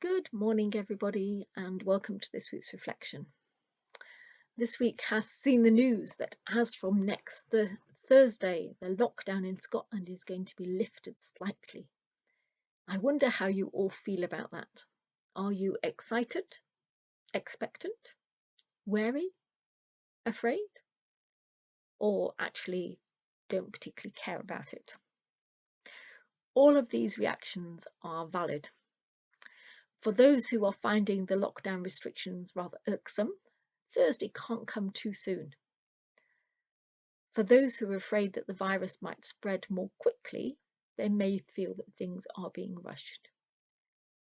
Good morning, everybody, and welcome to this week's reflection. This week has seen the news that as from next Thursday, the lockdown in Scotland is going to be lifted slightly. I wonder how you all feel about that. Are you excited, expectant, wary, afraid, or actually don't particularly care about it? All of these reactions are valid. For those who are finding the lockdown restrictions rather irksome, Thursday can't come too soon. For those who are afraid that the virus might spread more quickly, they may feel that things are being rushed.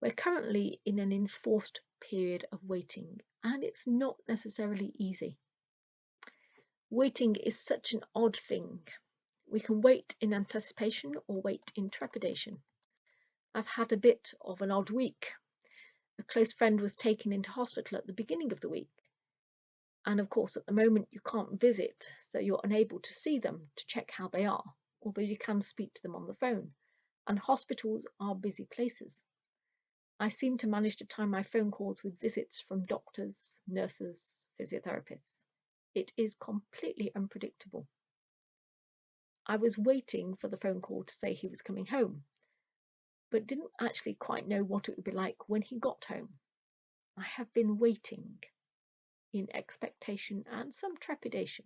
We're currently in an enforced period of waiting, and it's not necessarily easy. Waiting is such an odd thing. We can wait in anticipation or wait in trepidation. I've had a bit of an odd week. A close friend was taken into hospital at the beginning of the week. And of course, at the moment, you can't visit, so you're unable to see them to check how they are, although you can speak to them on the phone. And hospitals are busy places. I seem to manage to time my phone calls with visits from doctors, nurses, physiotherapists. It is completely unpredictable. I was waiting for the phone call to say he was coming home, but didn't actually quite know what it would be like when he got home. I have been waiting in expectation and some trepidation.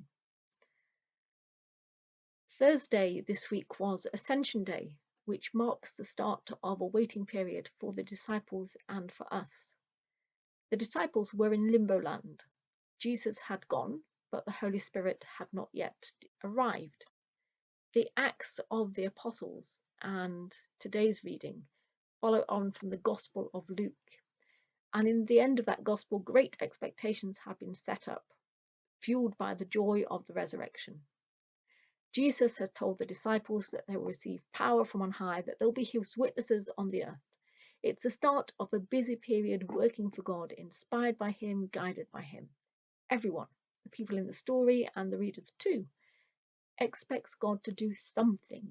Thursday this week was Ascension Day, which marks the start of a waiting period for the disciples and for us. The disciples were in limbo land. Jesus had gone, but the Holy Spirit had not yet arrived. The Acts of the Apostles and today's reading follow on from the Gospel of Luke. And in the end of that Gospel, great expectations have been set up, fueled by the joy of the resurrection. Jesus had told the disciples that they will receive power from on high, that they'll be his witnesses on the earth. It's the start of a busy period working for God, inspired by him, guided by him. Everyone, the people in the story and the readers too, expects God to do something,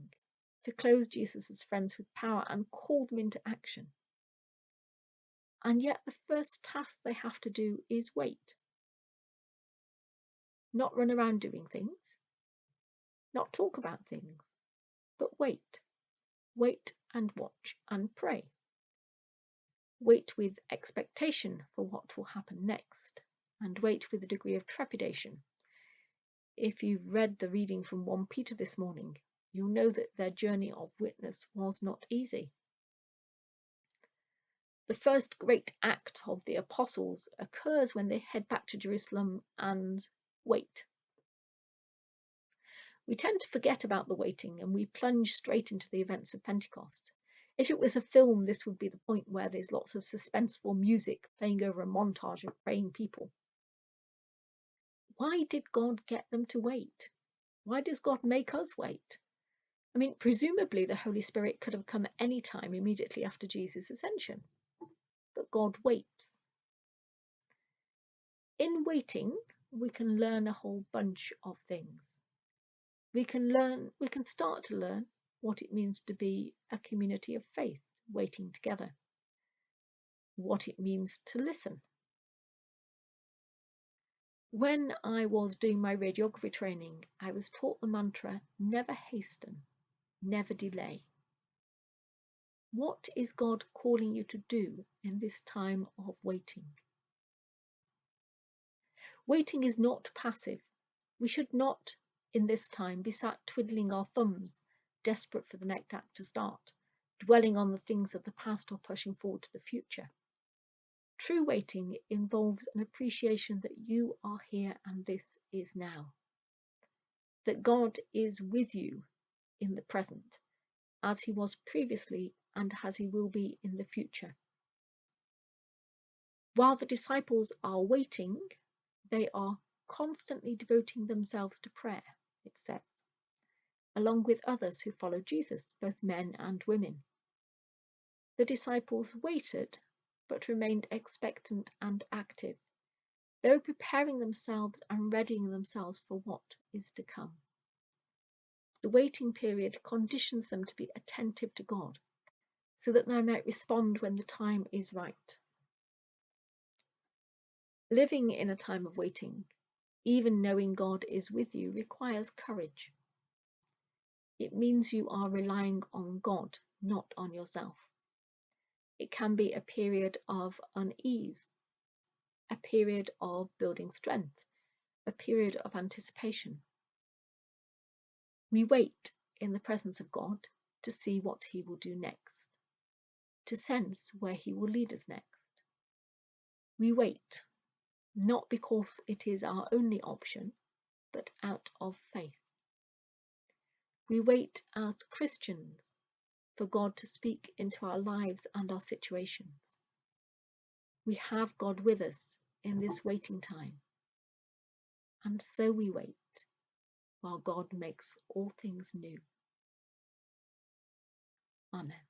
to clothe Jesus' friends with power and call them into action. And yet the first task they have to do is wait. Not run around doing things, not talk about things, but wait. Wait and watch and pray. Wait with expectation for what will happen next, and wait with a degree of trepidation. If you've read the reading from 1 Peter this morning, you'll know that their journey of witness was not easy. The first great act of the apostles occurs when they head back to Jerusalem and wait. We tend to forget about the waiting and we plunge straight into the events of Pentecost. If it was a film, this would be the point where there's lots of suspenseful music playing over a montage of praying people. Why did God get them to wait? Why does God make us wait? I mean, presumably the Holy Spirit could have come any time immediately after Jesus' ascension, but God waits. In waiting, we can learn a whole bunch of things. We can start to learn what it means to be a community of faith waiting together, what it means to listen. When I was doing my radiography training, I was taught the mantra, never hasten, never delay. What is God calling you to do in this time of waiting? Waiting is not passive. We should not, in this time, be sat twiddling our thumbs, desperate for the next act to start, dwelling on the things of the past or pushing forward to the future. True waiting involves an appreciation that you are here and this is now. That God is with you in the present, as he was previously and as he will be in the future. While the disciples are waiting, they are constantly devoting themselves to prayer, it says, along with others who follow Jesus, both men and women. The disciples waited, but remained expectant and active. They were preparing themselves and readying themselves for what is to come. The waiting period conditions them to be attentive to God. so that they might respond when the time is right. Living in a time of waiting, even knowing God is with you, requires courage. It means you are relying on God, not on yourself. It can be a period of unease, a period of building strength, a period of anticipation. We wait in the presence of God to see what He will do next, to sense where He will lead us next. We wait, not because it is our only option, but out of faith. We wait as Christians for God to speak into our lives and our situations. We have God with us in this waiting time, and so we wait while God makes all things new. Amen.